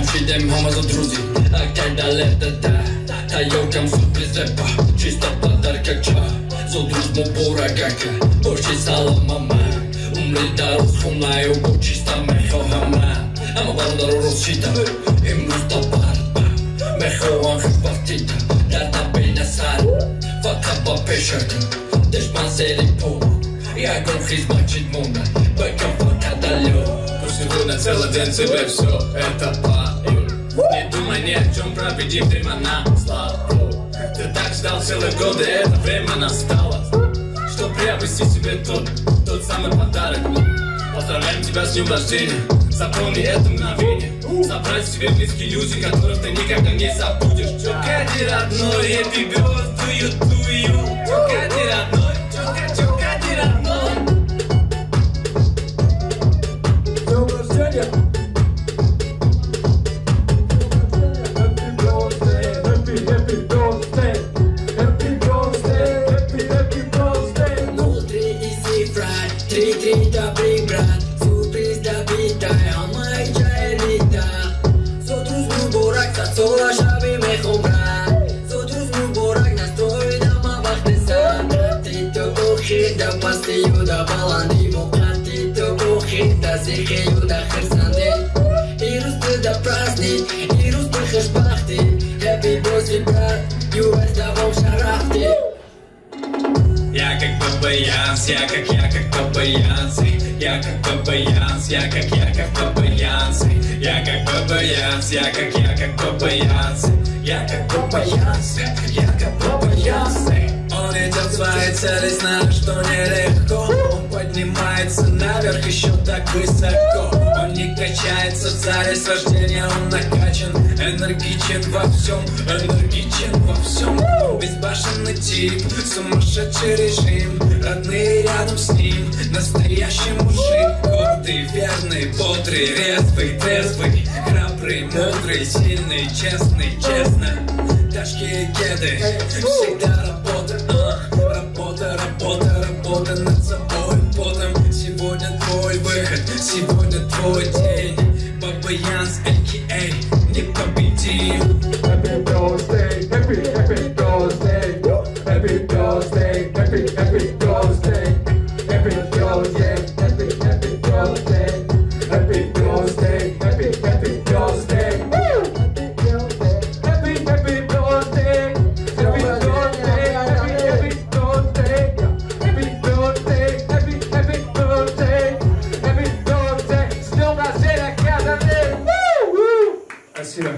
Там щедем хама за друзі, а кайда летата. Та йокам сюрприз репа, чиста подарка ча. За дружбу бурагака, борщи сала мама. Умри да розхумнаю, бо чиста мехо хама. Ама бародаро розчитам, имрuz да барба. Мехо анхи партита, дарда бейна сар. Факаба пешакам, дешман сери по. Я гонхиз мачит муна, бэка фака далё. Сегодня целый день тебе все это пою. Не думай ни о чем, проведи время на славу. Ты так ждал целые годы, это время настало, чтоб приобрести себе тот самый подарок. Поздравляем тебя с днем рождения, запомни это мгновение. Собрать себе близкие люди, которых ты никогда не забудешь. Чокади родной, happy birthday to you. Чокади родной, чокади родной. Три добрый брат, сюрприз добитай, ама и чай лита. Сотрус бурак, сацола шаби мехом брат. Сотрус бурак, настрой дама бахтеса. Ти то бухи да пастию да баланди мука. Ти то бухи да зихею да херсанди. И русты да праздник, и русты хешбахти. Happy birthday, брат, US да вам шарахти. Я как бабаянс, я как бабаянс. Я как бабаянс, я как бабаянс. Я как бабаянс, я как бабаянс. Я как бабаянс, я как бабаянс. Он идет своей цели, зная, что нелегко. Он поднимается наверх еще так высоко. Он не качается в зале с рождения, он накачан. Энергичен во всем, энергичен во всем. Он безбашенный тип, сумасшедший режим. Родные рядом с ним, настоящий мужик. Гордый, верный, бодрый, резвый, трезвый. Храбрый, мудрый, сильный, честный, честно. Тяжкие кеды, всегда работа. Работа над собой потом. Сегодня твой выход, сегодня твой день. Бабаянс, a.k.a. непобедим. Happy birthday, happy birthday, happy birthday, happy birthday, happy birthday, happy birthday, happy birthday, happy birthday, happy birthday, Спасибо.